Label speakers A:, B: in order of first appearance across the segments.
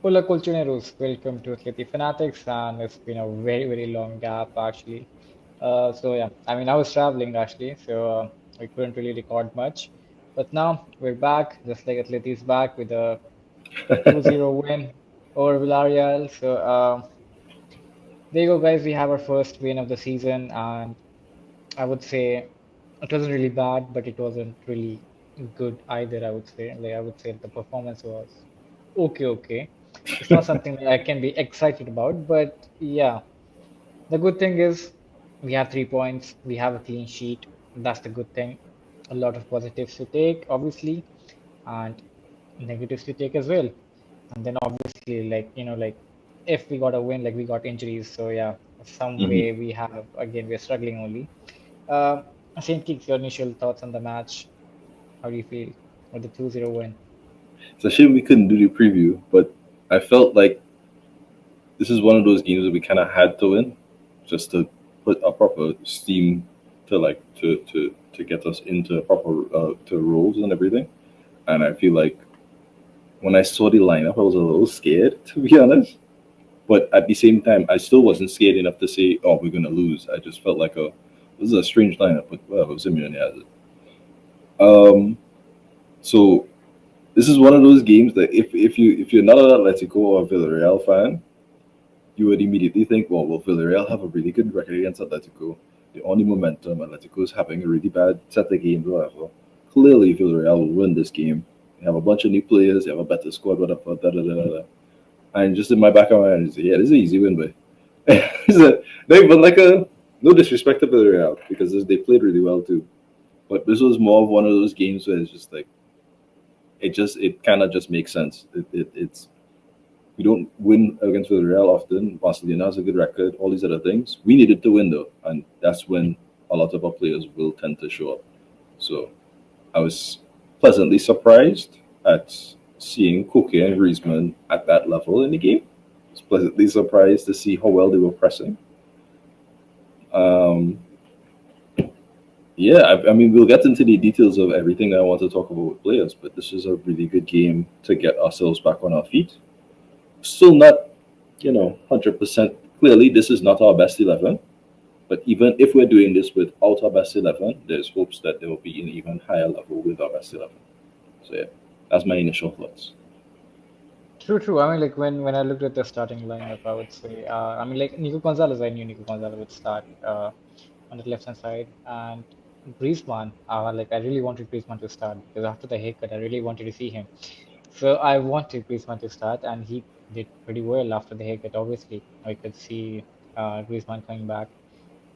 A: Hola Colchoneros, welcome to Atleti Fanatics, and it's been a very long gap actually. So yeah, I mean I was traveling actually, so we couldn't really record much. But now we're back, just like Atleti's back with a 2-0 win over Villarreal. So there you go, guys. We have our first win of the season, and I would say it wasn't really bad, but it wasn't really good either. I would say, like I would say, the performance was okay. It's not something that I can be excited about, but yeah, the good thing is we have 3 points, we have a clean sheet. That's the good thing. A lot of positives to take, obviously, and negatives to take as well. And then obviously, like if we got a win, like we got injuries, so yeah, some
B: hmm
A: way we have again we're struggling only. Uh, Saint Kicks, your initial thoughts on the match. How do you feel with the 2-0 win?
B: It's a shame we couldn't do the preview, but I felt like this is one of those games that we kind of had to win, just to put a proper steam to to get us into proper to roles and everything. And I feel like when I saw the lineup, I was a little scared to be honest. But at the same time, I still wasn't scared enough to say, "Oh, we're gonna lose." I just felt like this is a strange lineup, but well, Simeone has it. Um, so this is one of those games that if you're not an Atletico or Villarreal fan, you would immediately think, well, will Villarreal have a really good record against Atletico? The only momentum, Atletico is having a really bad set of games, whatever. Clearly, Villarreal will win this game. They have a bunch of new players, they have a better squad, whatever, da da da da. Da. And just in my back of my mind, yeah, this is an easy win, but no, but like a no disrespect to Villarreal because they played really well too. But this was more of one of those games where it's just like it kind of just makes sense. It's we don't win against Villarreal often. Barcelona has a good record. All these other things we needed to win though, and that's when a lot of our players will tend to show up. So I was pleasantly surprised at seeing Koke and Griezmann at that level in the game. I was pleasantly surprised to see how well they were pressing. Um, yeah, I mean, we'll get into the details of everything that I want to talk about with players, but this is a really good game to get ourselves back on our feet. Still not, 100% clearly, this is not our best 11. But even if we're doing this without our best 11, there's hopes that there will be an even higher level with our best 11. So, yeah, that's my initial thoughts.
A: True. I mean, like when I looked at the starting lineup, I would say, I mean, like Nico Gonzalez, I knew Nico Gonzalez would start on the left hand side, and Griezmann, like I really wanted Griezmann to start because after the haircut, I really wanted to see him. So I wanted Griezmann to start, and he did pretty well after the haircut. Obviously, I could see Griezmann coming back,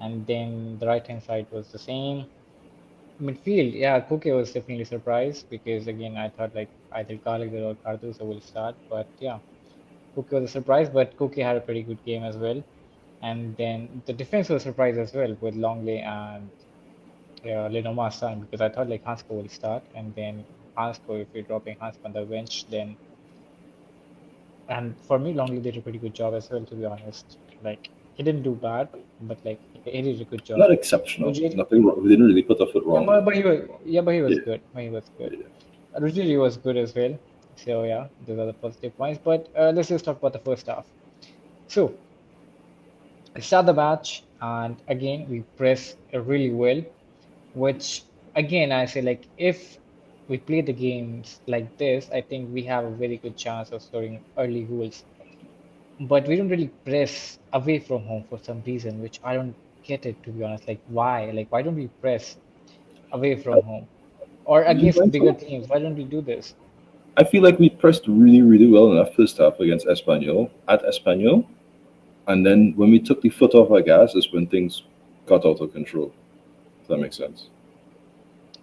A: and then the right hand side was the same. Midfield, yeah, Koke was definitely surprised because again I thought like either Gallagher or Cardoso will start, but yeah, Koke was a surprise, but Koke had a pretty good game as well. And then the defense was a surprise as well with Longley and Lenormand starting because I thought like Hansko will start, and then Hansko, if you're dropping Hansko on the bench, then and for me Longley did a pretty good job as well, to be honest. Like he didn't do bad, but like he did a good job.
B: Not exceptional.
A: Ruggieri,
B: Nothing wrong. We didn't really put our foot
A: yeah,
B: wrong.
A: but he was
B: Yeah,
A: good. He was good.
B: yeah.
A: Ruggieri was good as well. So yeah, those are the positive points. But let's just talk about the first half. So we start the match, and again we press really well. Which again I say like if we play the games like this, I think we have a very good chance of scoring early goals. But we don't really press away from home for some reason, which I don't get it, to be honest. Like why? Like why don't we press away from home or
B: Do you
A: against
B: find
A: bigger
B: so?
A: teams? Why don't we do this?
B: I feel like we pressed really well in our first half against Espanyol at Espanyol, and then when we took the foot off our gas is when things got out of control. If that makes sense.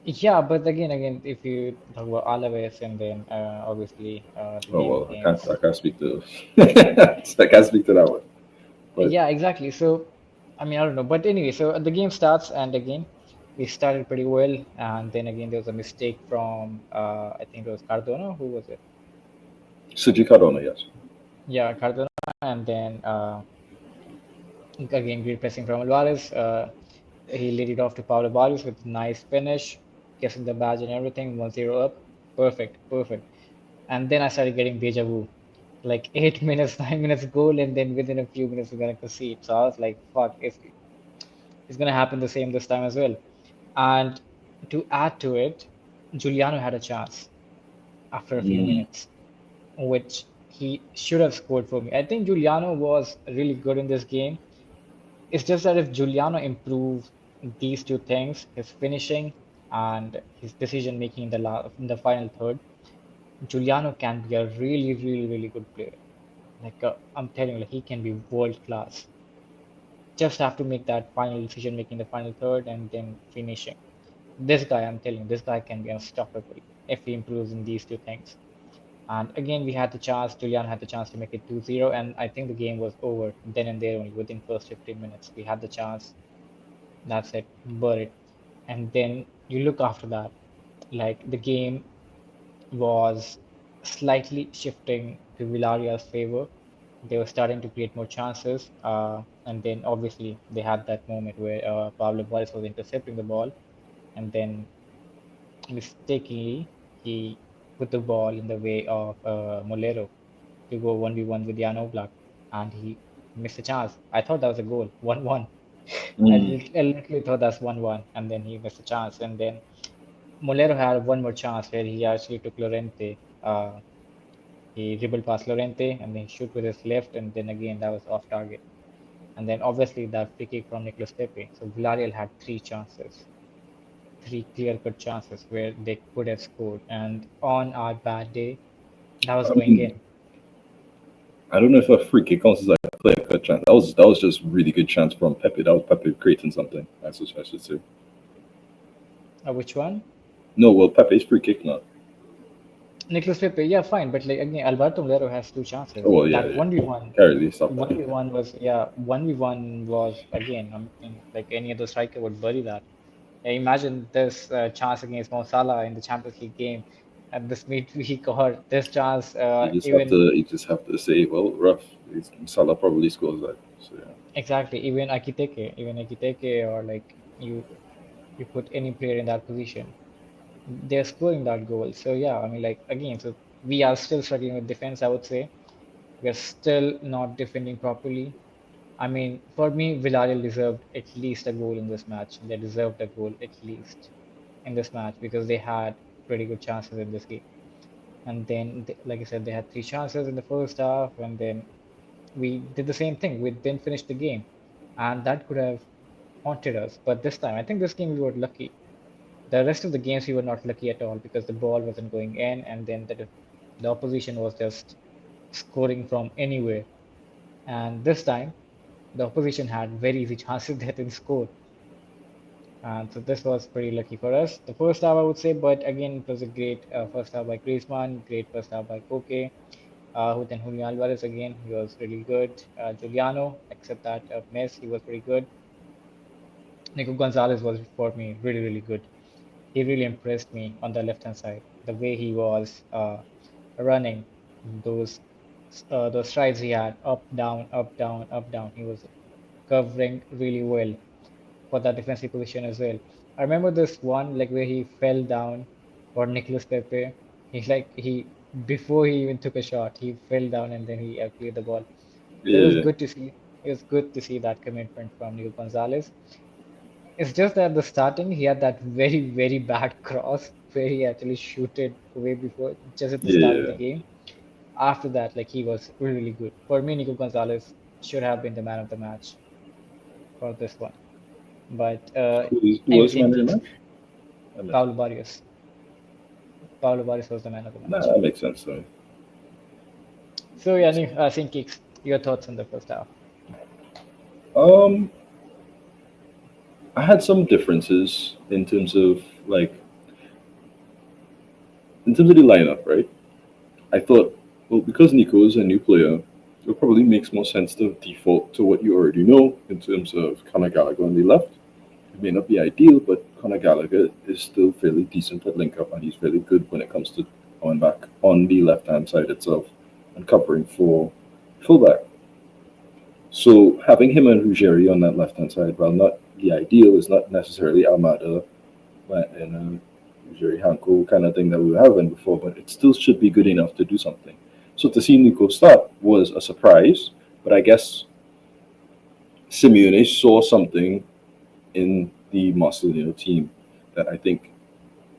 A: Yeah, but again, if you talk about Alaves and then obviously the
B: Oh
A: game
B: well, I
A: against.
B: can't speak to I can't speak to that one. But
A: Yeah, exactly. So, I mean, I don't know. But anyway, so the game starts, and again, we started pretty well. And then again, there was a mistake from, I think it was Cardona. Who was it?
B: Suji Cardona, yes.
A: Yeah, Cardona. And then again, great pressing from Alvarez. He laid it off to Pablo Barrios with nice finish, guessing the badge and everything. 1-0 up. Perfect. And then I started getting deja vu. like 8 minutes, 9 minutes goal, and then within a few minutes we're gonna concede. So I was like, fuck, it's gonna happen the same this time as well. And to add to it, Giuliano had a chance after a few
B: Mm,
A: minutes, which he should have scored for me. I think Giuliano was really good in this game. It's just that if Giuliano improved these two things, his finishing and his decision making in in the final third, Giuliano can be a really, really, really good player. Like I'm telling you, like, he can be world class. Just have to make that final decision making the final third and then finishing. This guy, I'm telling you, this guy can be unstoppable if he improves in these two things. And again, we had the chance, Julian had the chance to make it 2-0, and I think the game was over then and there only within first 15 minutes. We had the chance, that's it, buried. And then you look after that, like the game was slightly shifting to Villarreal's favor. They were starting to create more chances, and then obviously they had that moment where Pablo Barrios was intercepting the ball, and then mistakenly he put the ball in the way of Molero to go 1v1 with Jan Oblak, and he missed a chance. I thought that was a goal, 1-1.
B: mm.
A: I literally thought that's 1-1, and then he missed a chance. And then Molero had one more chance where he actually took Llorente. He dribbled past Llorente and then he shoot with his left, and then again that was off target. And then obviously that free kick from Nicolas Pepe. So Villarreal had three chances, three clear-cut chances where they could have scored. And on our bad day, that was
B: I
A: going
B: mean,
A: in.
B: I don't know if a free kick counts as like a clear cut chance. That was just really good chance from Pepe. That was Pepe creating something. That's what I should say.
A: Which one?
B: No, well, Pepe's free kick now.
A: Nicolas Pepe, yeah, fine, but like again, Alberto Molero has two
B: Oh
A: chances.
B: well, yeah,
A: That
B: yeah.
A: 1v1,
B: Can't really stop
A: one
B: that.
A: v one was yeah, 1v1 was again. Like any other striker would bury that. Yeah, imagine this chance against Mo Salah in the Champions League game, and this midweek or this chance, even
B: You just have to say, well, rough. Salah probably scores that. So yeah.
A: exactly, even Akiteke, or like you put any player in that position, they're scoring that goal. So yeah, I mean, like again, so we are still struggling with defense. I would say we're still not defending properly. I mean, for me, Villarreal deserved at least a goal in this match. They deserved a goal at least in this match because they had pretty good chances in this game. And then, like I said, they had three chances in the first half, and then we did the same thing. We didn't finish the game, and that could have haunted us. But this time, I think this game we were lucky. The rest of the games we were not lucky at all because the ball wasn't going in, and then the opposition was just scoring from anywhere. And this time, the opposition had very easy chances that didn't score. And so this was pretty lucky for us. The first half, I would say, but again, it was a great first half by Griezmann, great first half by Koke. Who then Julián Álvarez again, he was really good. Giuliano, except that miss, he was pretty good. Nico González was for me really, really good. He really impressed me on the left hand side. The way he was running, those those strides he had, up, down, up, down, up, down. He was covering really well for that defensive position as well. I remember this one like where he fell down for Nicolas Pepe. He before he even took a shot, he fell down and then he cleared the ball. So it was
B: Yeah,
A: good to see. It was good to see that commitment from Nico Gonzalez. It's just that the starting he had that very very bad cross where he actually shooted way before just at the start of the
B: yeah.
A: game. After that, like he was really, really good. For me, Nico Gonzalez should have been the man of the match for this one. But
B: Who was
A: anything
B: man of the
A: keeps
B: match? I missed
A: Pablo
B: it.
A: Barrios. Pablo Barrios was the man of the
B: Nah,
A: match.
B: that makes sense though.
A: So yeah, Think Kicks, your thoughts on the first half?
B: Um, I had some differences like in terms of the lineup, right? I thought, well, because Nico is a new player, it probably makes more sense to default to what you already know in terms of Conor Gallagher on the left. It may not be ideal, but Conor Gallagher is still fairly decent at link up, and he's fairly good when it comes to going back on the left hand side itself and covering for fullback. So having him and Ruggieri on that left hand side, while not the ideal, is not necessarily Armada and Ruggieri Hanko kind of thing that we were having before, but it still should be good enough to do something. So to see Nico start was a surprise, but I guess Simeone saw something in the Marcelino team that I think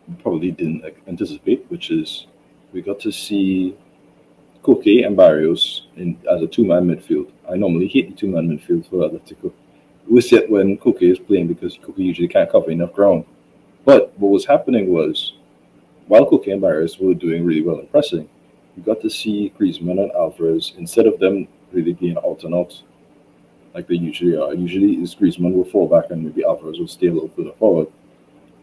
B: we probably didn't anticipate, which is we got to see Koke and Barrios as a two-man midfield. I normally hate the two-man midfield for Atletico. We sit when Koke is playing because Koke usually can't cover enough ground. But what was happening was while Koke and Barrios were doing really well in pressing, you got to see Griezmann and Alvarez, instead of them really being out and out like they usually are. Usually is Griezmann will fall back and maybe Alvarez will stay a little further forward.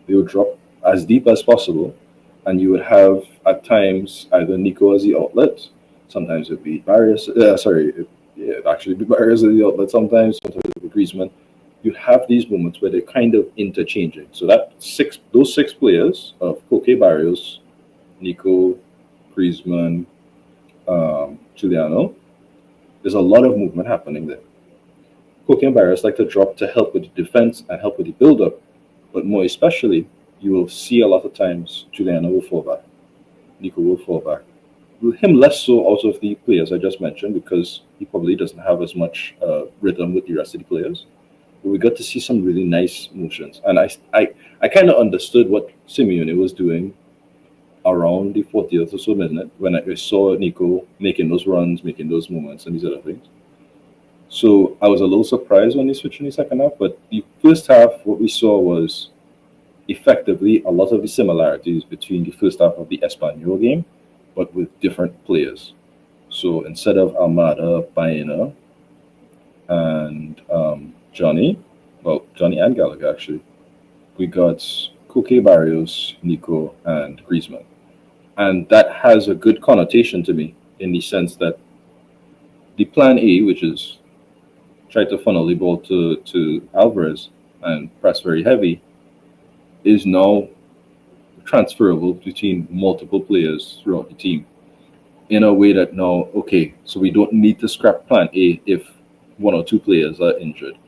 B: They would drop as deep as possible, and you would have at times either Nico as the outlet, sometimes it'd be Barrios. It'd actually be Barrios as the outlet. Sometimes it'd be Griezmann. You have these moments where they're kind of interchanging. So those six players of Koke, Barrios, Nico, Griezmann, Giuliano, there's a lot of movement happening there. Koke and Barrios like to drop to help with the defense and help with the build-up, but more especially, you will see a lot of times Giuliano will fall back, Nico will fall back. Him less so out of the players I just mentioned because he probably doesn't have as much rhythm with the rest of the players. But we got to see some really nice motions, and I kind of understood what Simeone was doing around the 40th or so minute when I saw Nico making those runs, making those moments, and these other things. So I was a little surprised when they switched in the second half, but the first half, what we saw was effectively a lot of the similarities between the first half of the Espanyol game, but with different players. So instead of Almada, Baena, and Johnny and Gallagher actually, we got Koke, Barrios, Nico, and Griezmann. And that has a good connotation to me in the sense that the plan A, which is try to funnel the ball to Alvarez and press very heavy, is now transferable between multiple players throughout the team in a way that now, okay, so we don't need to scrap plan A if one or two players are injured.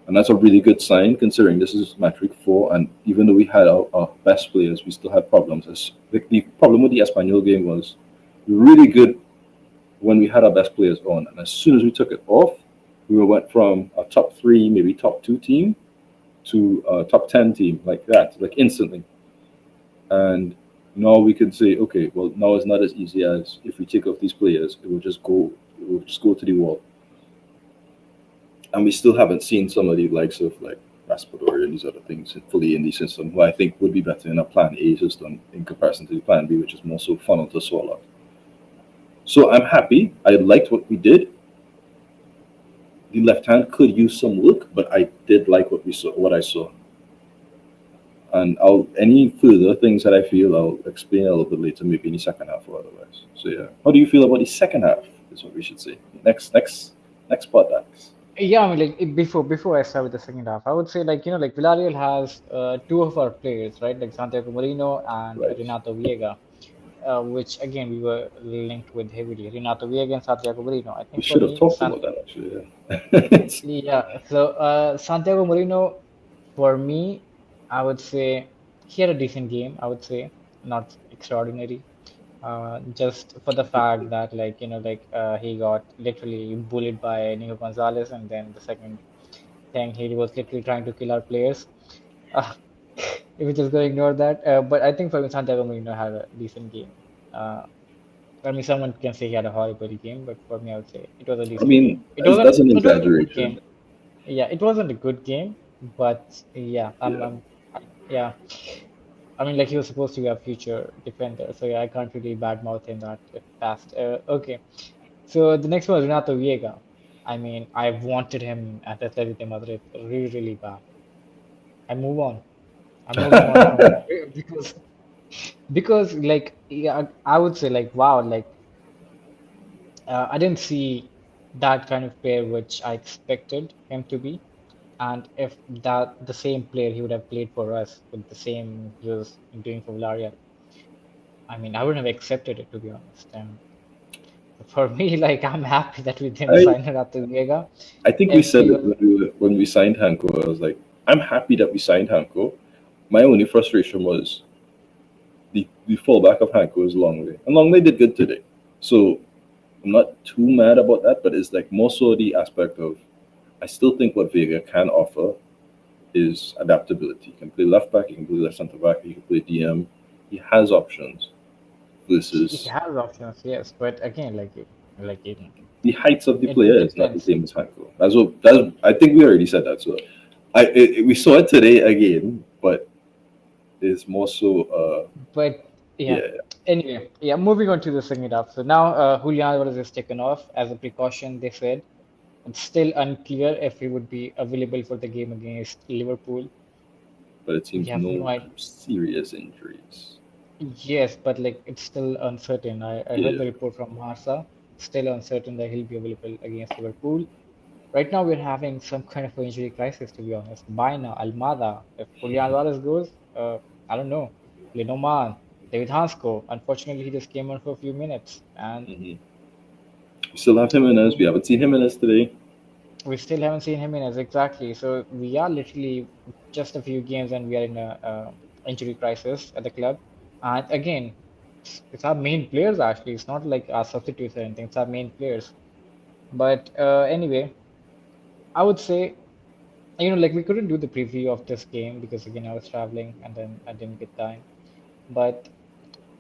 B: And that's a really good sign considering this is match week 4. And even though we had our best players, we still had problems. The problem with the Espanyol game was we were really good when we had our best players on. And as soon as we took it off, we went from a top 3, maybe top 2 team to a top 10 team like that, like instantly. And now we can say, okay, well, now it's not as easy as if we take off these players, it will just go to the wall. And we still haven't seen some of the likes of like Raspadori and these other things fully in the system, who I think would be better in a plan A system in comparison to the plan B, which is more so funnel to swallow. So I'm happy. I liked what we did. The left hand could use some work, but I did like what I saw. And any further things that I feel I'll explain a little bit later, maybe in the second half or otherwise. So yeah, how do you feel about the second half? Is what we should say. Next part, Dax.
A: Yeah, I mean, before I start with the second half, I would say like Villarreal has two of our players, right? Like Santiago Moreno and
B: Right.
A: Renato Veiga, which again we were linked with heavily. Renato Veiga and Santiago Moreno. I
B: We
A: think for
B: should have
A: me,
B: talked about that actually. Yeah.
A: Yeah. So Santiago Moreno, for me, I would say he had a decent game. I would say not extraordinary. Just for the fact that he got literally bullied by Nico González, and then the second thing he was literally trying to kill our players. Uh, if we just gonna ignore that, but I think for me Santiago Moreno had a decent game. Uh, I mean, someone can say he had a horrible game, but for me, I would say it was a
B: I
A: decent game.
B: mean, that's an
A: It wasn't a good game.
B: exaggeration.
A: Yeah, it wasn't a good game, but yeah,
B: Yeah.
A: yeah. I mean, like he was supposed to be a future defender, so yeah, I can't really badmouth him that fast. Okay, so the next one is Renato Veiga. I mean, I wanted him at Atletico Madrid really, really bad. I move on. I'm moving on from him because like yeah, I would say like wow, like I didn't see that kind of player which I expected him to be. And if that the same player he would have played for us with the same he was doing for Villarreal, I mean, I wouldn't have accepted it to be honest. And for me, like I'm happy that we didn't
B: I
A: sign Renato Veiga.
B: I think we
A: If
B: said
A: he
B: it
A: was,
B: when we signed Hanko. I was like, I'm happy that we signed Hanko. My only frustration was the fallback of Hanko is Longley, and Longley did good today. So I'm not too mad about that, but it's like more so the aspect of I still think what Vega can offer is adaptability. He can play left back, he can play left centre back, he can play DM. He has options
A: He
B: versus
A: has options, yes, but again,
B: the heights of the
A: it
B: player is not the
A: depends.
B: same as Hanko. That's I think we already said that. So we saw it today again, but it's more so
A: But yeah,
B: yeah.
A: anyway, yeah, moving on to the second half. So now Julián Álvarez is taken off as a precaution, they said. It's still unclear if he would be available for the game against Liverpool.
B: But it
A: We
B: seems
A: have no
B: no
A: idea.
B: serious injuries.
A: Yes, but like it's still uncertain. I heard
B: Yeah.
A: the report from Marsa. Still uncertain that he'll be available against Liverpool. Right now, we're having some kind of an injury crisis, to be honest. Baina, Almada, if Julián Álvarez goes, I don't know. Lenoman, David Hansko. Unfortunately, he just came on for a few minutes, and
B: Hmm. We still have Jimenez. We haven't seen Jimenez today.
A: we still haven't seen him in as exactly. So we are literally just a few games, and we are in a injury crisis at the club. And again, it's our main players actually. It's not like our substitutes or anything. It's our main players. But anyway, I would say, like we couldn't do the preview of this game because again I was traveling and then I didn't get time. But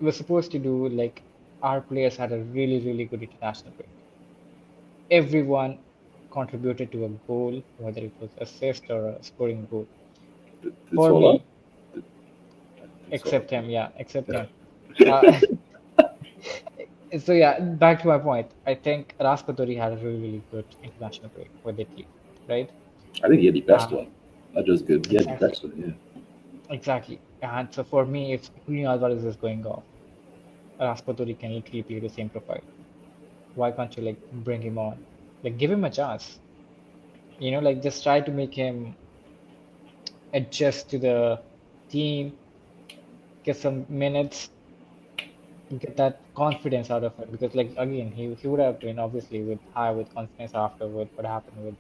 A: we were supposed to do like our players had a really, really good international break. Everyone contributed to a goal, whether it was assist or a scoring goal.
B: It's
A: For
B: all up.
A: me,
B: It's all
A: except
B: up.
A: him, yeah, except
B: Yeah.
A: him. Uh, so yeah, back to my point. I think Raspadori had a really, really good international break with Italy, right?
B: I think he had the best
A: Uh,
B: one. Not just good. He had the
A: exactly,
B: best one. Yeah.
A: exactly. And so for me, if Julian Alvarez is going off, Raspadori can literally play the same profile. Why can't you like bring him on? Like give him a chance. Like just try to make him adjust to the team, get some minutes, get that confidence out of him. Because like again, he would have been obviously with confidence after with what happened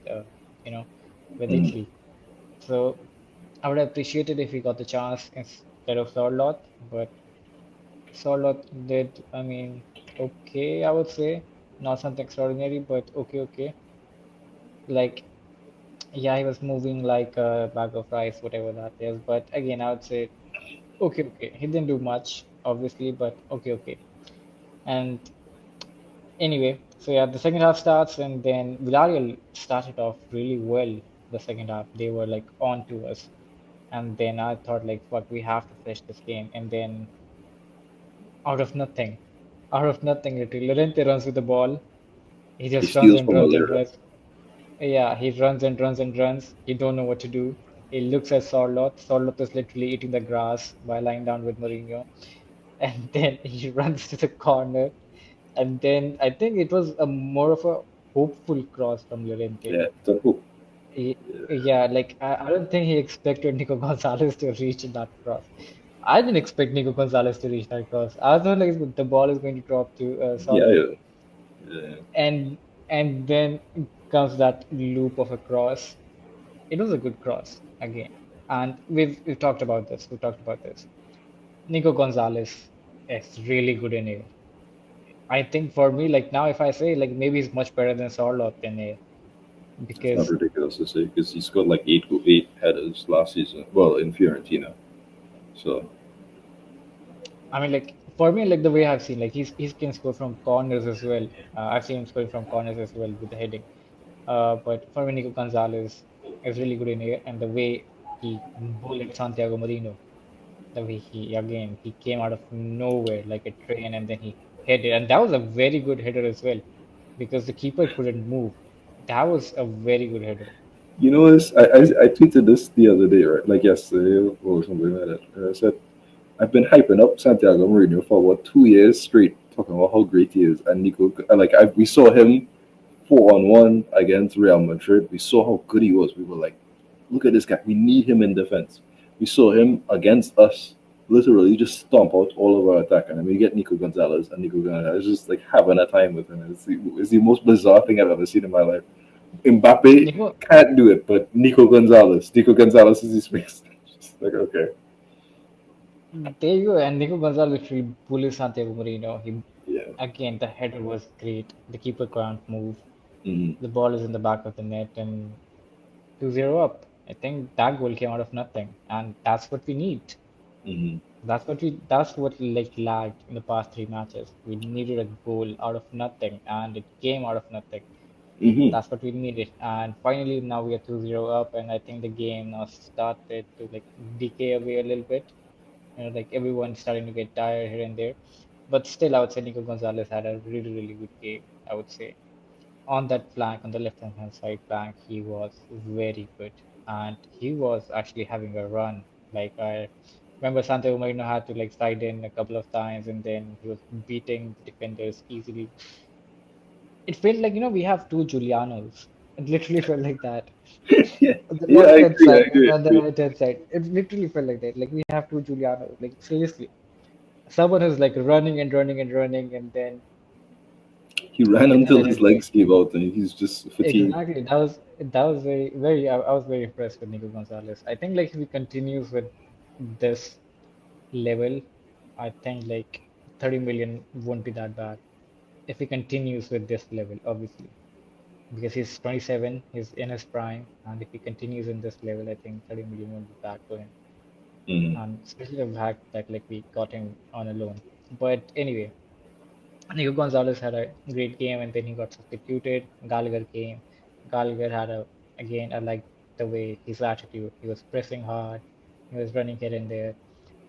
A: you know with
B: Mm.
A: Italy. So I would have appreciated if he got the chance instead of Sorloth, but Sorloth did, I mean, okay, I would say. Not something extraordinary, but okay, okay. Like yeah, he was moving like a bag of rice, whatever that is. But again, I would say, okay, okay. He didn't do much, obviously, but okay, okay. And anyway, so yeah, the second half starts, and then Villarreal started off really well. The second half, they were like on to us, and then I thought like, fuck, we have to finish this game. And then out of nothing, literally, Llorente runs with the ball. He
B: He
A: just runs
B: steals
A: and
B: from
A: runs and
B: Malera.
A: runs. Yeah, he runs and runs and runs. He don't know what to do. He looks at Sorloth. Sorloth is literally eating the grass by lying down with Mourinho. And then he runs to the corner. And then I think it was a more of a hopeful cross from Llorente.
B: Yeah. So who?
A: He, yeah, like I don't think he expected Nico Gonzalez to reach that cross. I didn't expect Nico Gonzalez to reach that cross. I thought like the ball is going to drop to
B: Yeah.
A: Sorloth.
B: Yeah. Yeah.
A: And then comes that loop of a cross. It was a good cross again. And we've talked about this. We've talked about this. Nico Gonzalez is really good in air. I think for me, like now, if I say like maybe he's much better than Sorloth in air
B: It's not
A: because
B: ridiculous to say because he's got like eight headers last season. Well, in Fiorentina. So
A: I mean like for me like the way I've seen like he can score from corners as well. I've seen him scoring from corners as well with the heading. But for me, Nico Gonzalez is really good in air, and the way he bullied Santiago Marino, the way he came out of nowhere like a train and then he hit it, and that was a very good header as well because the keeper couldn't move. That was a very good header.
B: you know this. I tweeted this the other day, right? Like yesterday or something like that. And I said I've been hyping up Santiago Mourinho for about 2 years straight, talking about how great he is. And Nico, like we saw him 4-on-1 against Real Madrid. We saw how good he was. We were like, look at this guy. We need him in defense. We saw him against us literally just stomp out all of our attack. And then we get Nico Gonzalez, and Nico Gonzalez is just like having a time with him. It's the most bizarre thing I've ever seen in my life. Mbappe
A: Nico,
B: can't do it, but Nico Gonzalez is his face. Just like, okay.
A: there you go, and Nico Gonzalez literally bullied Santiago Marino. He
B: Yeah.
A: Again, the header was great. The keeper can't move.
B: Mm-hmm.
A: The ball is in the back of the net and 2-0 up. I think that goal came out of nothing, and that's what we need.
B: Mm-hmm.
A: That's what like lagged in the past three matches. We needed a goal out of nothing, and it came out of nothing.
B: Mm-hmm.
A: That's what we needed. And finally now we are 2-0 up, and I think the game now started to like decay away a little bit. Like everyone's starting to get tired here and there. But still, I would say Nico Gonzalez had a really, really good game, I would say. On that flank, on the left-hand side flank, he was very good. And he was actually having a run. Like I remember Santiago Marino had to like slide in a couple of times and then he was beating the defenders easily. It felt like, we have two Julianos. It literally felt like that.
B: Yeah,
A: On the
B: yeah, I
A: left hand
B: agree. I
A: side and
B: agree. I
A: on the
B: agree.
A: right hand side. It literally felt like that. Like we have two Julianos. Like seriously. Someone who's like running and running and running
B: He ran
A: and
B: until
A: then
B: his
A: it's like
B: legs gave out, and he's just fatigued.
A: exactly that was very I was very impressed with Nico Gonzalez. I think like if he continues with this level, I think like 30 million won't be that bad. If he continues with this level, obviously. Because he's 27, he's in his prime, and if he continues in this level, I think 30 million won't be bad for him.
B: Mm-hmm.
A: And especially the fact that like we got him on a loan. But anyway, Nico Gonzalez had a great game and then he got substituted. Gallagher came. Gallagher had again, I liked the way his attitude. He was pressing hard, he was running here and there.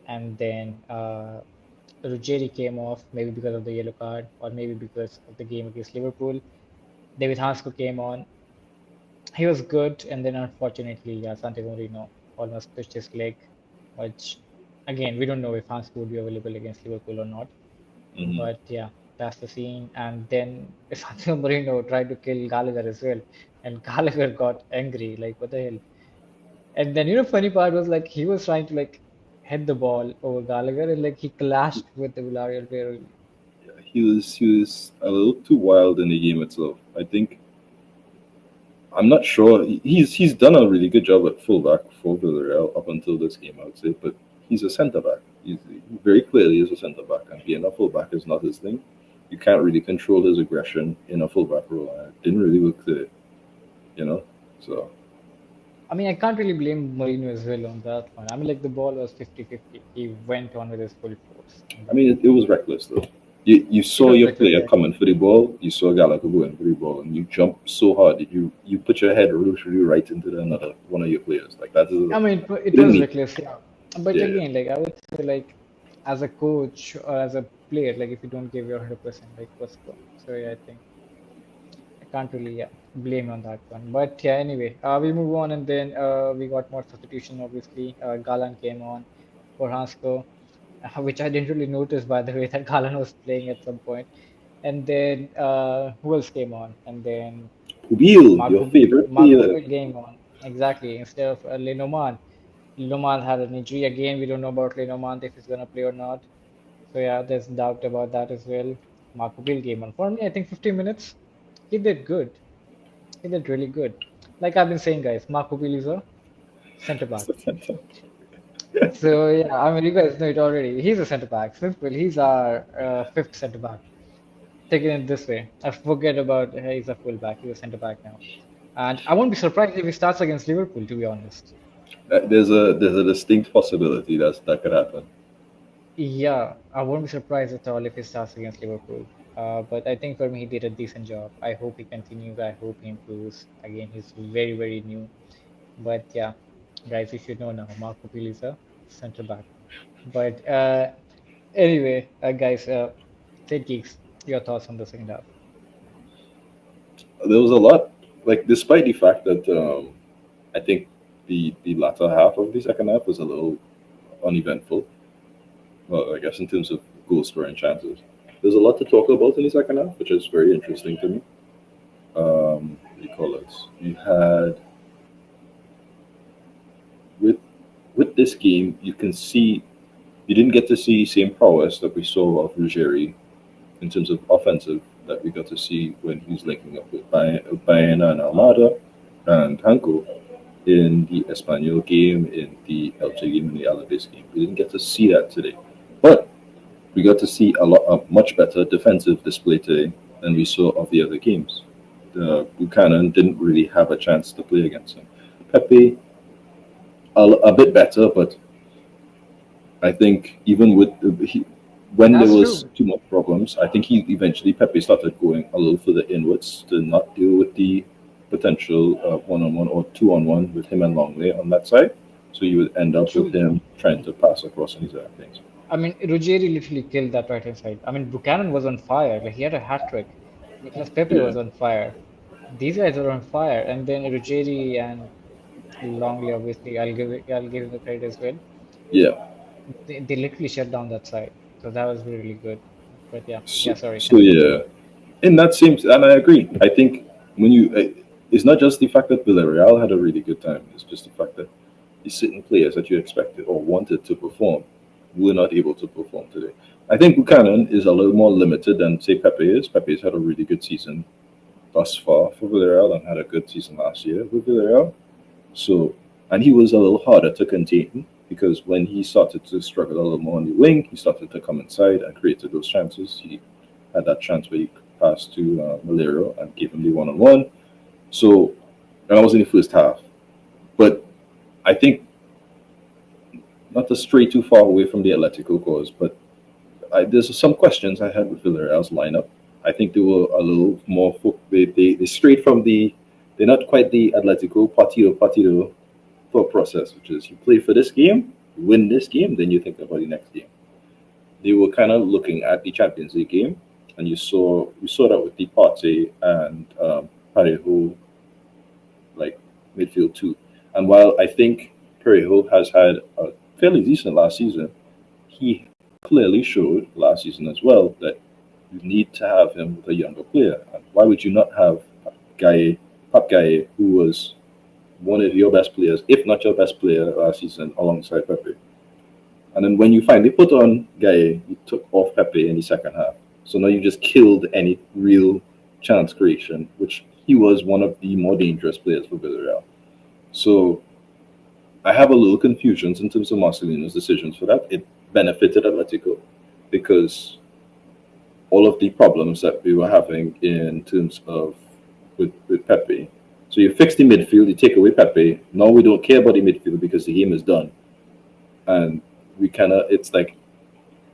A: And then Ruggeri came off, maybe because of the yellow card or maybe because of the game against Liverpool. David Hansco came on. He was good. And then unfortunately, yeah, Santiago Moreno almost pushed his leg, which again, we don't know if Hansco would be available against Liverpool or not.
B: Mm-hmm.
A: But yeah, that's the scene. And then Santiago Marino tried to kill Gallagher as well. And Gallagher got angry, like, what the hell? And then, funny part was like he was trying to like hit the ball over Gallagher and like he clashed with the Villarreal player.
B: He was a little too wild in the game itself. I think I'm not sure. He's done a really good job at fullback for Villarreal up until this game, I would say. But he's a centre back. He's very clearly is a centre back, and being a fullback is not his thing. You can't really control his aggression in a fullback role. And it didn't really look there, you know. So
A: I mean, I can't really blame Marino as well on that one. I mean, like the ball was 50-50. He went on with his full force. And
B: I mean, it was reckless though. You
A: it
B: saw
A: was
B: your
A: reckless,
B: player
A: yeah.
B: coming for the ball. You saw Gallagher going for the ball, and you jumped so hard that you put your head literally right into another one of your players. Like that is
A: I mean,
B: you
A: it
B: didn't
A: was
B: need.
A: reckless, yeah. But
B: Yeah.
A: again, like I would say, like as a coach or as a player, like if you don't give your 100%, like what's the point? So yeah, I think I can't really blame on that one. But yeah, anyway, we move on and then we got more substitution. Obviously, Galan came on for Hansko, which I didn't really notice by the way that Galan was playing at some point. And then who else came on? And then
B: Pubil, your favorite
A: Marco
B: player.
A: Bill came on exactly instead of Lenormand. Lenormand had an injury again. We don't know about Lenormand if he's gonna play or not. So yeah, there's doubt about that as well. Marco Bill came on for me. I think 15 minutes. He did good. He did really good. Like I've been saying, guys, Marco Bill is a center back. So yeah, I mean, you guys know it already. He's a center back. Simple. He's our fifth center back. Taking it this way. I forget about he's a fullback. He's a center back now. And I won't be surprised if he starts against Liverpool, to be honest.
B: There's a distinct possibility that could happen.
A: Yeah, I won't be surprised at all if he starts against Liverpool. But I think for me, he did a decent job. I hope he continues. I hope he improves. Again, he's very, very new. But yeah, guys, you should know now. Marco Pil is a center back. But anyway, guys, Ted Geeks, your thoughts on the second half?
B: There was a lot, like despite the fact that I think the latter half of the second half was a little uneventful. Well, I guess in terms of goal scoring chances, there's a lot to talk about in the second half, which is very interesting to me. What do you call it? You had with with this game, you can see you didn't get to see the same prowess that we saw of Ruggieri in terms of offensive that we got to see when he's linking up with Bayern and Almada and Hanko in the Espanyol game, in the Elche game, in the Alaves game. We didn't get to see that today. But we got to see a much better defensive display today than we saw of the other games. Buchanan didn't really have a chance to play against him. Pepe a bit better, but I think even with when there
A: That's
B: was
A: true.
B: too much problems, I think he eventually Pepe started going a little further inwards to not deal with the potential one-on-one or two-on-one with him and Longley on that side. So you would end up with
A: True.
B: him trying to pass across and these other things.
A: I mean, Ruggieri literally killed that right hand side. I mean, Buchanan was on fire. Like he had a hat trick. Nicolas Pepe
B: Yeah,
A: was on fire. These guys were on fire. And then Ruggieri and Longley, obviously, I'll give him the credit as well.
B: yeah.
A: They literally shut down that side. So that was really good. But yeah,
B: So,
A: yeah, sorry,
B: so
A: continue.
B: yeah, in that same, and I agree. I think when it's not just the fact that Villarreal had a really good time. It's just the fact that the certain players that you expected or wanted to perform were not able to perform today. I think Buchanan is a little more limited than say Pepe is. Pepe's had a really good season thus far for Villarreal and had a good season last year with Villarreal. So, and he was a little harder to contain because when he started to struggle a little more on the wing, he started to come inside and created those chances. He had that chance where he passed to Malero and gave him the one-on-one. So, and that was in the first half. But I think not to stray too far away from the Atletico cause, but there's some questions I had with Villarreal's lineup. I think they were a little more they strayed from the they're not quite the Atletico partido thought process, which is you play for this game, you win this game, then you think about the next game. They were kind of looking at the Champions League game, and you saw that with the Partey and Parejo like midfield too. And while I think Parejo has had a fairly decent last season, he clearly showed last season as well that you need to have him with a younger player. And why would you not have Guy, Pap Guy, who was one of your best players, if not your best player last season, alongside Pepe? And then when you finally put on Guy, you took off Pepe in the second half. So now you just killed any real chance creation, which he was one of the more dangerous players for Villarreal. So I have a little confusions in terms of Marcelino's decisions for that. It benefited Atletico because all of the problems that we were having in terms of with Pepe. So you fix the midfield, you take away Pepe. Now we don't care about the midfield because the game is done, and we kind of it's like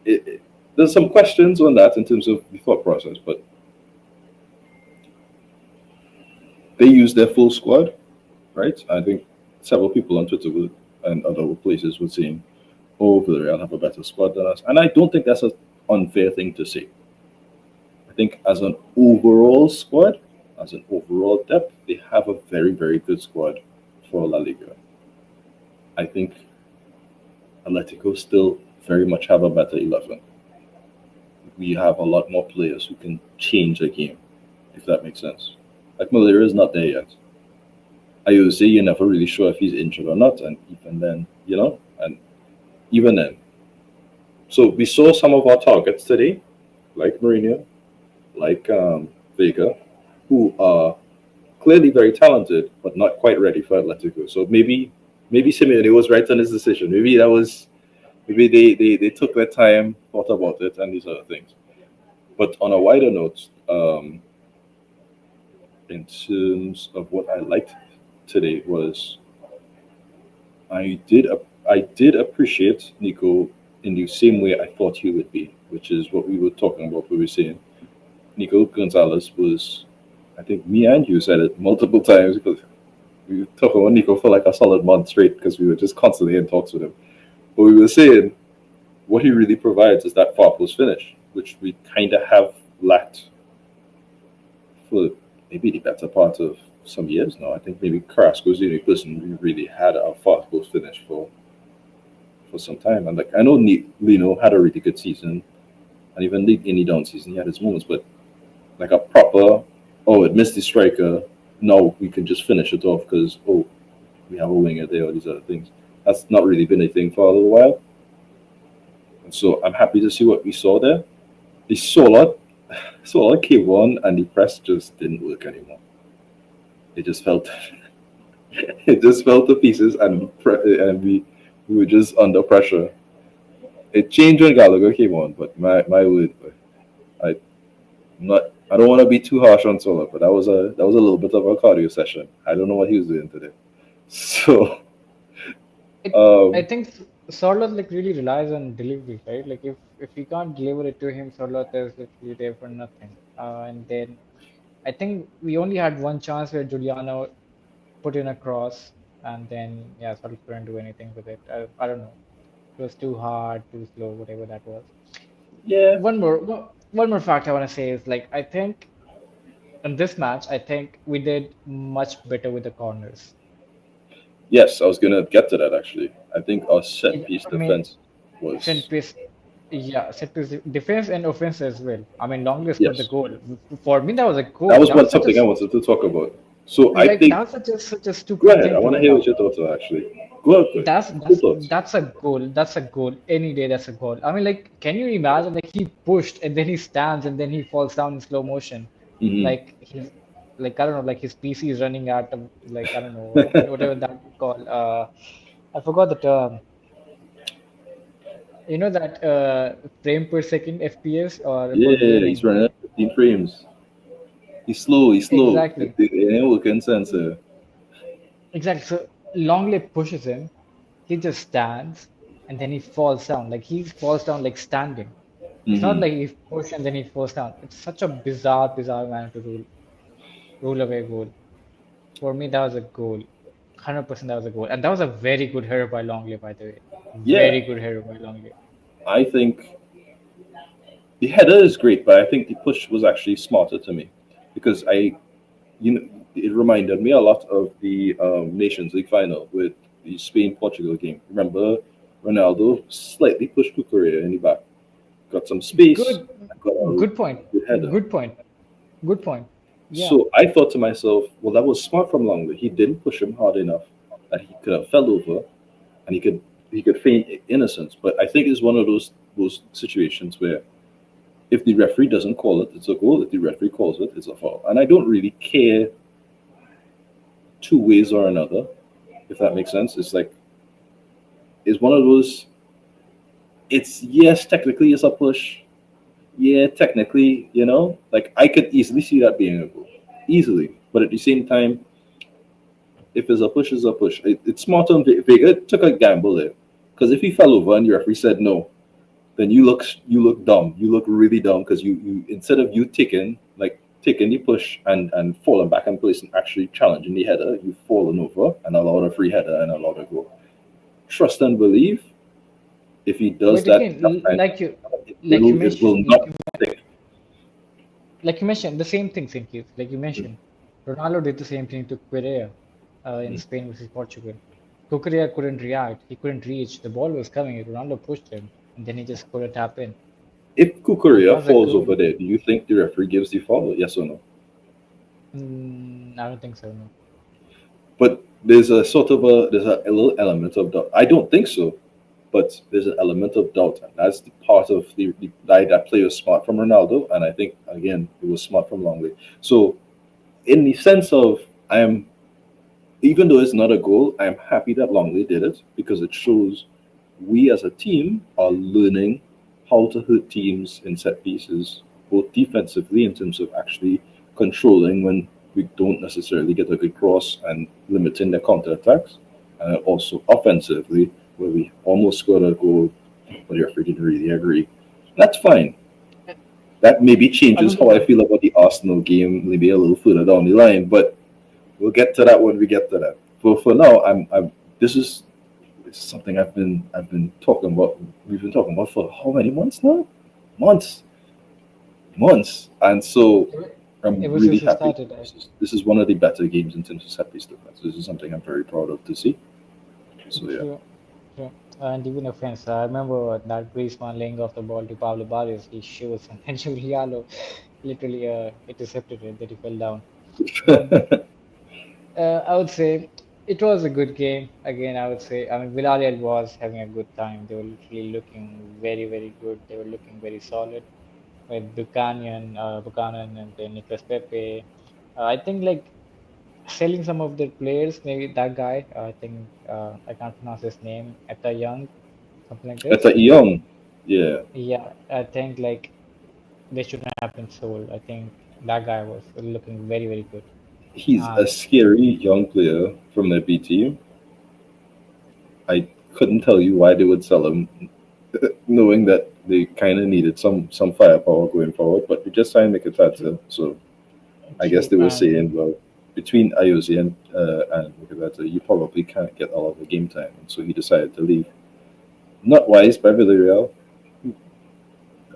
B: there's some questions on that in terms of the thought process, but they use their full squad, right? I think several people on Twitter and other places were saying, "Oh, Villarreal have a better squad than us," and I don't think that's an unfair thing to say. I think as an overall squad, as an overall depth, they have a very, very good squad for La Liga. I think Atletico still very much have a better 11. We have a lot more players who can change a game, if that makes sense. Like Malera is not there yet. I would say you're never really sure if he's injured or not, and even then, and even then. So we saw some of our targets today, like Mourinho, like Vega, who are clearly very talented, but not quite ready for Atletico. So maybe Simeone was right on his decision. Maybe they took their time, thought about it, and these other things. But on a wider note, in terms of what I liked today was I did I did appreciate Nico in the same way I thought he would be, which is what we were talking about. We were saying Nico Gonzalez was, I think me and you said it multiple times because we talked about Nico for like a solid month straight because we were just constantly in talks with him. But we were saying what he really provides is that far post finish, which we kind of have lacked for maybe the better part of some years now. I think maybe Carrasco is the only person who really had a fast post finish for some time. And like I know Lino had a really good season, and even in the down season he had his moments, but like a proper it missed the striker. Now we can just finish it off because we have a winger there or these other things. That's not really been a thing for a little while. And so I'm happy to see what we saw there. The Solar came on and the press just didn't work anymore. It just felt it just fell to pieces and we were just under pressure. It changed when Gallagher came on, but my word, I I don't want to be too harsh on Solar, but that was a little bit of a cardio session. I don't know what he was doing today. So
A: It, I
B: um,
A: think Sorloth like really relies on delivery, right? Like if we can't deliver it to him, Sorloth is literally there for nothing. And then I think we only had one chance where Giuliano put in a cross, and then yeah, Sorloth couldn't do anything with it. I don't know. It was too hard, too slow, whatever that was.
B: yeah,
A: One more fact I want to say is like I think in this match, I think we did much better with the corners.
B: yes, I was gonna get to that actually. I think our set piece
A: I mean,
B: defense was
A: set piece, yeah, set piece defense and offense as well. I mean, Longley scored the
B: yes.
A: goal. For me, that was a
B: That
A: goal.
B: was
A: That was
B: what
A: such a
B: something I wanted to talk about. So I
A: like
B: think
A: that was such a
B: go
A: stupid
B: ahead. I
A: thing to
B: want to
A: do
B: hear what
A: now.
B: your thoughts are actually. Go ahead, quick.
A: That's
B: Good
A: that's
B: thoughts.
A: that's a goal. That's a goal. Any day, that's a goal. I mean, like, can you imagine? Like, he pushed and then he stands and then he falls down in slow motion.
B: Hmm.
A: Like he's like I don't know. Like his PC is running at like I don't know whatever that we call. I forgot the term. You know that frame per second FPS or for
B: Yeah, he's
A: gaming.
B: running at 15 frames. He's slow. He's slow.
A: Exactly.
B: It ain't working sensor.
A: Exactly. So Longley pushes him. He just stands and then he falls down. Like he falls down like standing. It's not
B: Hmm.
A: like he pushed and then he falls down. It's such a bizarre manner to rule away a goal. For me, that was a goal. 100% that was a goal. And that was a very good header by Longley, by the way.
B: Yeah,
A: Very good header by Longley.
B: I think the header is great, but I think the push was actually smarter to me because you know, it reminded me a lot of the Nations League final with the Spain Portugal game. Remember, Ronaldo slightly pushed Cucurella in the back, got some space,
A: Good,
B: and got a
A: good point.
B: good header.
A: Good point. Good point. Yeah.
B: So I thought to myself, well, that was smart from Longley. He didn't push him hard enough that he could have fell over and he could feign innocence. But I think it's one of those situations where if the referee doesn't call it, it's a goal. If the referee calls it, it's a foul. And I don't really care two ways or another, if that makes sense. It's like it's one of those. It's yes, technically it's a push. Yeah, technically, like I could easily see that being a goal, easily. But at the same time, if it's a push, it's a push. It's smart on Vega took a gamble there, because if he fell over and the referee said no, then you look dumb. You look really dumb because you instead of you taking the push and falling back in place and actually challenging the header, you've fallen over and allowed a free header and allowed a goal. Trust and believe. If he does
A: But
B: that
A: again,
B: enough times,
A: like you
B: it
A: like you
B: will it will
A: mentioned,
B: not stick.
A: the same thing, Sinky. Like you mentioned, Ronaldo did the same thing to Correa in Spain versus Portugal. Cucurella couldn't react. He couldn't reach. The ball was coming. Ronaldo pushed him, and then he just couldn't tap in.
B: If
A: That
B: Kukurea
A: was a
B: falls
A: goal.
B: over there, do you think the referee gives the foul? Yes or no?
A: I don't think so. No.
B: But there's a little element of doubt. I don't think so, but there's an element of doubt, and that's the part of that play was smart from Ronaldo, and I think again it was smart from Longley. So in the sense of I am, even though it's not a goal, I am happy that Longley did it because it shows we as a team are learning how to hurt teams in set pieces, both defensively in terms of actually controlling when we don't necessarily get a good cross and limiting their counter attacks, and also offensively where we almost scored a goal, but the referee didn't really agree. That's fine. That maybe
A: I
B: changes
A: mean,
B: how I feel about the Arsenal game, maybe a little further down the line, but we'll get to that when we get to that. For now, I'm this is it's something I've been talking about. We've been talking about for how many months now? Months, months, and so I'm
A: ever
B: really
A: since we
B: happy.
A: started,
B: This is one of the better games in terms of set piece defense. This is something I'm very proud of to see. So yeah,
A: true, true. And even offense, I remember that Griezmann laying off the ball to Pablo Barrios. He shoots, and then Giuliano literally intercepted it. Then he fell down. But I would say it was a good game. Again, I would say, I mean, Villarreal was having a good time. They were literally looking very good. They were looking very solid with Buchanan, and then Nicolas Pepe. I think like selling some of their players, maybe that guy. I think I can't pronounce his name. Etta Young, something like
B: Etta
A: this.
B: Young. Yeah,
A: Yeah, I think like they shouldn't have been sold. I think that guy was looking very, very good.
B: he's a
A: And
B: scary young player from the B team. I couldn't tell you why they would sell him, knowing that they kind of needed some firepower going forward. But they just signed
A: true,
B: Mikatata, so I guess
A: true,
B: they were
A: and
B: saying, well, between Ayoze and Mikatata, you probably can't get all of the game time, and so he decided to leave. Not wise by Villarreal.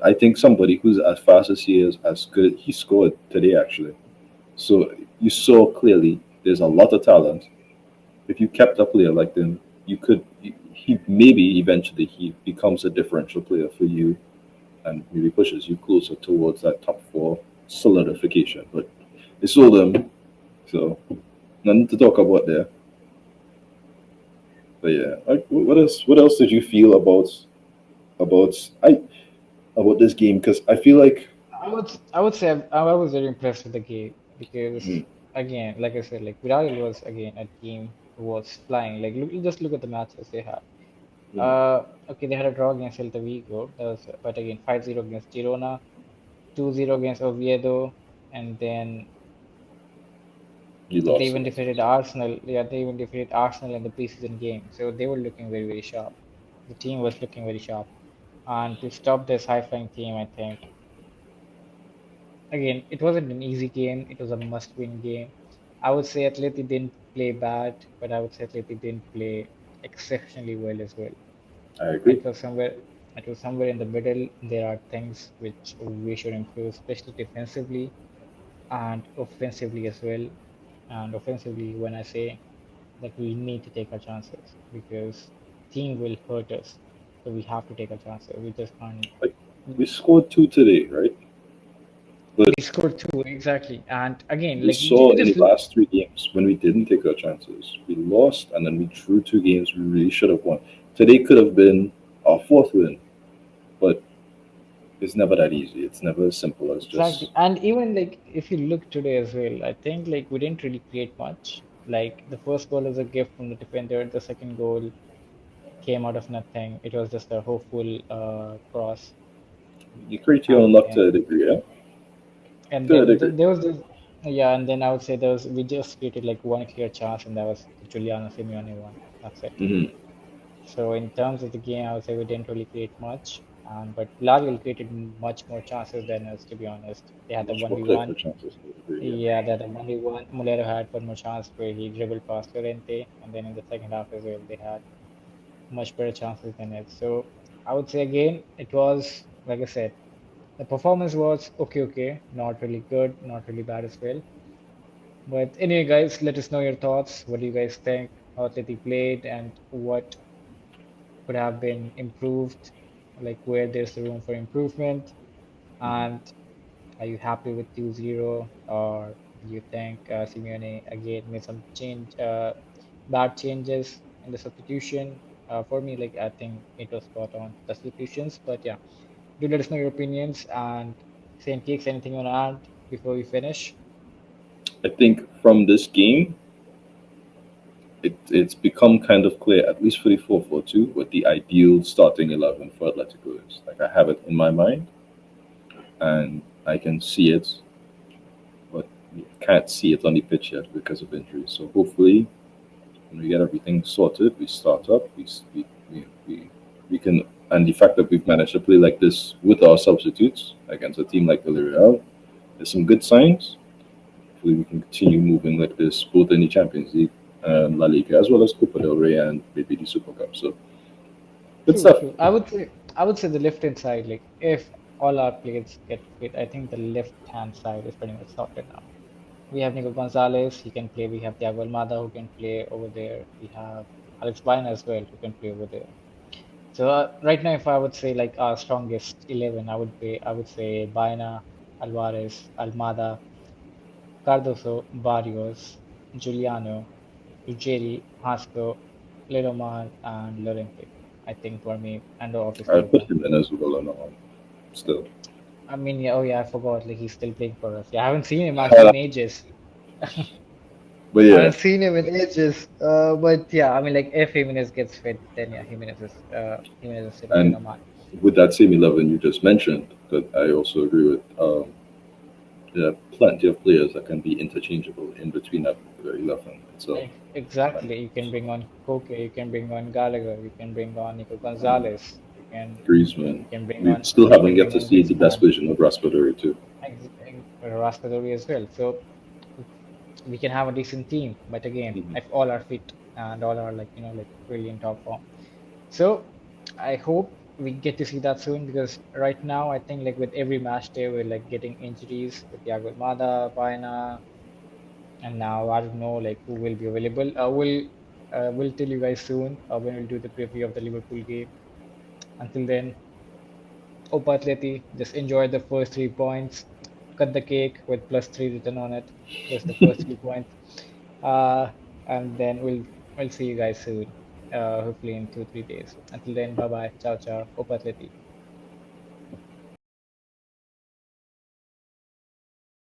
B: I think somebody who's as fast as he is, as good, he scored today actually. So you saw clearly there's a lot of talent. If you kept a player like them, you could. He maybe eventually he becomes a differential player for you, and maybe pushes you closer towards that top four solidification. But they sold him, so nothing to talk about there. But yeah, like, what else? What else did you feel about I about this game? Because I feel like
A: I would say I was very impressed with the game because
B: mm,
A: again, like I said, like Villarreal was again a team who was flying. Like just look at the matches they had.
B: mm,
A: Okay, they had a draw against Celta Vigo. That was, but again, 5-0 against Girona, 2-0 against Oviedo, and then
B: you
A: they
B: lost
A: even
B: it.
A: defeated Arsenal. Yeah, they even defeated Arsenal in the preseason game. So they were looking very, very sharp. The team was looking very sharp. And to stop this high-flying team, I think again, it wasn't an easy game. It was a must-win game. I would say Atleti didn't play bad, but I would say Atleti didn't play exceptionally well as well.
B: I agree.
A: It was somewhere, it was somewhere in the middle. There are things which we should improve, especially defensively and offensively as well. And offensively, when I say that we need to take our chances because team will hurt us, so we have to take our chances. We just can't.
B: Like we scored two today, right? But
A: We scored two exactly, and again,
B: we
A: like
B: saw in the
A: just
B: last three games when we didn't take our chances, we lost, and then we drew two games we really should have won. Today could have been our fourth win, but it's never that easy. It's never as simple as
A: exactly,
B: just
A: and even like if you look today as well, I think like we didn't really create much. Like the first goal was a gift from the defender. The second goal came out of nothing. It was just a hopeful cross,
B: you create your
A: and
B: own luck to
A: then
B: a degree, yeah?
A: and
B: To a
A: then
B: degree.
A: there was this, yeah, and then I would say there was we just created like one clear chance, and that was the Giuliano Simeone one. That's it.
B: Mm-hmm.
A: So in terms of the game, I would say we didn't really create much, but Villarreal created much more chances than us, to be honest. They had the
B: Much more
A: one v
B: clear
A: one.
B: cut chances to a degree, yeah.
A: Yeah, they had the 1v1. Mulero had one more chance where he dribbled past Llorente, and then in the second half as well, they had much better chances than us. So I would say again, it was like I said, the performance was okay, okay, not really good, not really bad as well. But anyway, guys, let us know your thoughts. What do you guys think? How Atleti played and what could have been improved, like where there's the room for improvement. And are you happy with 2-0, or do you think Simeone again made some bad changes in the substitution? For me, like I think it was spot on the substitutions, but yeah, do let us know your opinions and Saint Cakes, anything you want to add before we finish?
B: I think from this game, it's become kind of clear, at least for the 4-4-2, what the ideal starting 11 for Atletico is. Like, I have it in my mind, and I can see it, but you can't see it on the pitch yet because of injuries. So hopefully, when we get everything sorted, we start up, we can, and the fact that we've managed to play like this with our substitutes against a team like Villarreal, there's some good signs. Hopefully, we can continue moving like this both in the Champions League and La Liga, as well as Copa del Rey and maybe the Super Cup. So, good
A: True,
B: stuff.
A: true. I would say the left hand side, like if all our players get fit, I think the left hand side is pretty much sorted now. We have Nico Gonzalez, he can play. We have Thiago Almada who can play over there. We have Alex Baina as well who can play over there. So right now, if I would say like our strongest 11, I would say Baina, Alvarez, Almada, Cardoso, Barrios, Giuliano, Ujeri, Hasco, Ledomar, and Llorente. I think for me, and obviously
B: I'll put
A: Oblak.
B: him in as well on still.
A: I mean, yeah, oh yeah, I forgot. Like he's still playing for us. Yeah, I haven't seen him actually in ages.
B: But
A: I
B: yeah,
A: haven't seen him in ages. But yeah, I mean, like if Jimenez gets fit, then yeah, Jimenez is sitting in
B: and
A: Oman.
B: with that same 11 you just mentioned, that I also agree with. There are plenty of players that can be interchangeable in between that 11 itself. Like
A: Exactly. You can bring on Koke, you can bring on Gallagher, you can bring on Nico Gonzalez,
B: Griezmann.
A: you can bring
B: We
A: on
B: still
A: you
B: haven't
A: can
B: get
A: bring
B: to
A: on
B: see the best
A: Griezmann,
B: version of Raspadori too.
A: Raspadori as well. So we can have a decent team. But again,
B: Mhm.
A: if all are fit and all are like like really in top form. So I hope we get to see that soon because right now I think like with every match day we're like getting injuries with Thiago Almada, Paina, and now I don't know like who will be available. We'll tell you guys soon when we'll do the preview of the Liverpool game. Until then, Opa Atleti, just enjoy the first 3 points. Cut the cake with +3 written on it. Just the first 3 points. Uh, and then we'll see you guys soon. Hopefully in 2 3 days. Until then, bye bye. Ciao ciao. Opa Atleti.